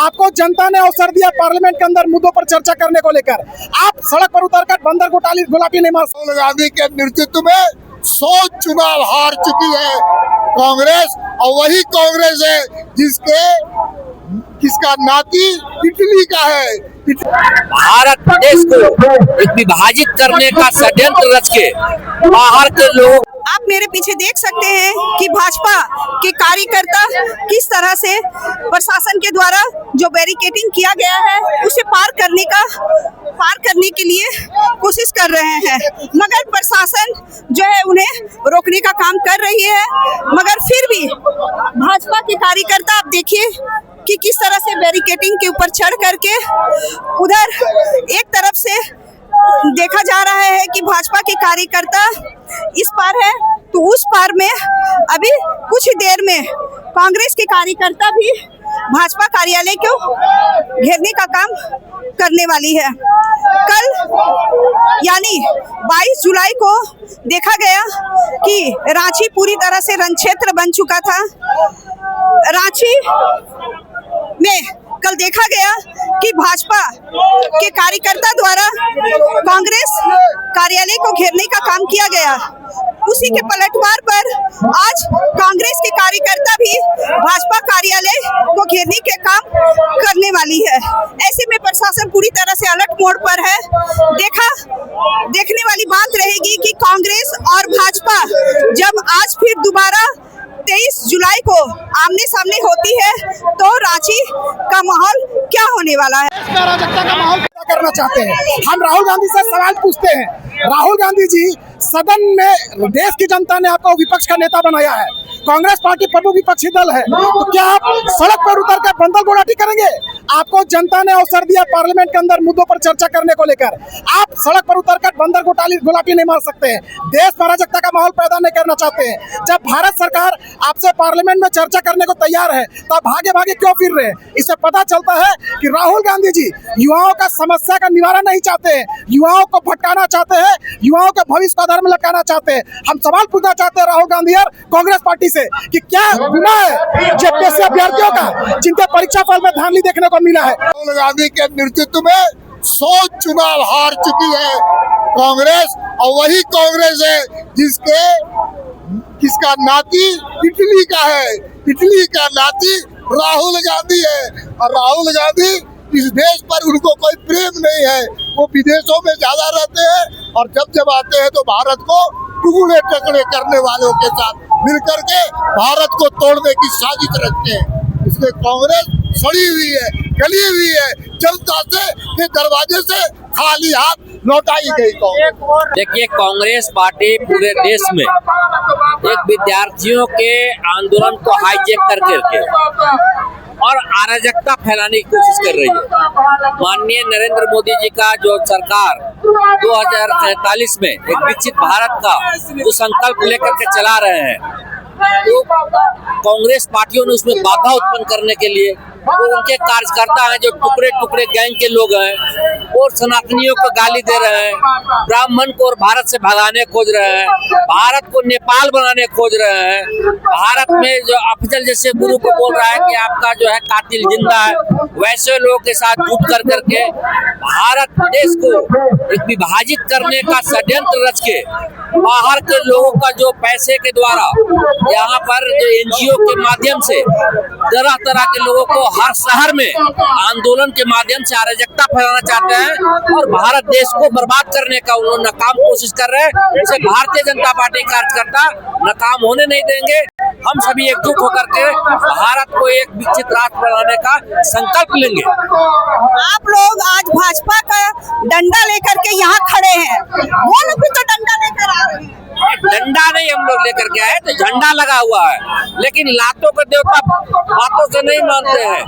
आपको जनता ने अवसर दिया पार्लियामेंट के अंदर मुद्दों पर चर्चा करने को लेकर। आप सड़क पर उतरकर बंदर गुलाटी नहीं मार। राहुल गांधी के नेतृत्व में 100 चुनाव हार चुकी है कांग्रेस, और वही कांग्रेस है जिसका नाती इटली का है। भारत देश को एक विभाजित करने का षड्यंत्र रच के बाहर के लोग। आप मेरे पीछे देख सकते हैं कि भाजपा के कार्यकर्ता किस तरह से प्रशासन के द्वारा जो बैरिकेडिंग किया गया है उसे पार करने के लिए कोशिश कर रहे हैं, मगर प्रशासन जो है उन्हें रोकने का काम कर रही है। मगर फिर भी भाजपा के कार्यकर्ता आप देखिए कि किस तरह से बैरिकेडिंग के ऊपर चढ़ करके उधर एक तरफ से देखा जा रहा है कि भाजपा के कार्यकर्ता इस पार है तो उस पार में अभी कुछ ही देर में कांग्रेस के कार्यकर्ता भी भाजपा कार्यालय को घेरने का काम करने वाली है। कल यानी 22 जुलाई को देखा गया कि रांची पूरी तरह से रण क्षेत्र बन चुका था। रांची में कल देखा गया कि भाजपा के कार्यकर्ता द्वारा कांग्रेस कार्यालय को घेरने का काम किया गया। उसी के पलटवार पर आज कांग्रेस के कार्यकर्ता भी भाजपा कार्यालय को घेरने के काम करने वाली है। ऐसे में प्रशासन पूरी तरह से अलर्ट मोड पर है। देखने वाली बात रहेगी कि कांग्रेस और भाजपा जब आज फिर दोबारा 23 जुलाई को आमने सामने होती है तो रांची का माहौल क्या होने वाला है। अराजकता का माहौल पैदा करना चाहते हैं। हम राहुल गांधी से सवाल पूछते हैं, राहुल गांधी जी, सदन में देश की जनता ने आपको विपक्ष का नेता बनाया है, कांग्रेस पार्टी प्रमुख विपक्षी दल है, तो क्या आप सड़क पर उतरकर बंदर गुलाटी करेंगे? आपको जनता ने अवसर दिया पार्लियामेंट के अंदर मुद्दों पर चर्चा करने को लेकर। आप सड़क पर उतरकर बंदर गुलाटी नहीं मार सकते हैं। देश में अराजकता का माहौल पैदा नहीं करना चाहते हैं। जब भारत सरकार आपसे पार्लियामेंट में चर्चा करने को तैयार है तो भागे भागे क्यों फिर रहे हैं? इससे पता चलता है कि राहुल गांधी जी युवाओं का समस्या का निवारण नहीं चाहते हैं, युवाओं को भटकाना चाहते हैं, युवाओं के भविष्य को अधर में लटकाना चाहते हैं। हम सवाल पूछना चाहते हैं राहुल गांधी और कांग्रेस पार्टी से कि क्या गुनाह है जेपीएससी अभ्यर्थियों का जिनके परीक्षा फल में धांधली देखने को मिला है? राहुल गांधी के नेतृत्व में 100 चुनाव हार चुकी है कांग्रेस, और वही कांग्रेस है जिसका नाती इटली का है। इटली का नाती राहुल गांधी है, और राहुल गांधी इस देश पर उनको कोई प्रेम नहीं है। वो विदेशों में ज्यादा रहते हैं और जब आते हैं तो भारत को टुकड़े टकड़े करने वालों के साथ मिलकर के भारत को तोड़ने की साजिश रखते हैं। इसलिए कांग्रेस सड़ी हुई है, गली हुई है, जनता से के दरवाजे से खाली हाथ लौटाई गई कांग्रेस। देखिए, कांग्रेस पार्टी पूरे देश में एक विद्यार्थियों के आंदोलन को हाईजैक करके और अराजकता फैलाने की कोशिश कर रही है। माननीय नरेंद्र मोदी जी का जो सरकार 2047 में एक विकसित भारत का जो संकल्प लेकर के चला रहे हैं, तो कांग्रेस पार्टियों ने उसमें बाधा उत्पन्न करने के लिए वो उनके कार्यकर्ता हैं जो टुकड़े टुकड़े गैंग के लोग हैं और सनातनियों को गाली दे रहे हैं, ब्राह्मण को और भारत से भगाने खोज रहे हैं, भारत को नेपाल बनाने खोज रहे हैं, भारत में जो अफजल जैसे गुरु को बोल रहा है कि आपका जो है कातिल जिंदा है, वैसे लोगों के साथ जुट कर करके भारत देश को एक विभाजित करने का षड्यंत्र रच के बाहर के लोगों का जो पैसे के द्वारा यहाँ पर जो एनजीओ के माध्यम से तरह तरह के लोगों को हर शहर में आंदोलन के माध्यम से अराजकता फैलाना चाहते हैं और भारत देश को बर्बाद करने का उन्होंने नाकाम कोशिश कर रहे हैं। इसे भारतीय जनता पार्टी कार्यकर्ता नाकाम होने नहीं देंगे। हम सभी एकजुट होकर के भारत को एक विकसित राष्ट्र बनाने का संकल्प लेंगे। आप लोग आज भाजपा का डंडा लेकर के यहाँ खड़े हैं, वो लोग भी तो डंडा लेकर आ रहे हैं। डंडा नहीं हम लोग लेकर के आए, तो झंडा लगा हुआ है, लेकिन लातों के देवता बातों से नहीं मानते हैं।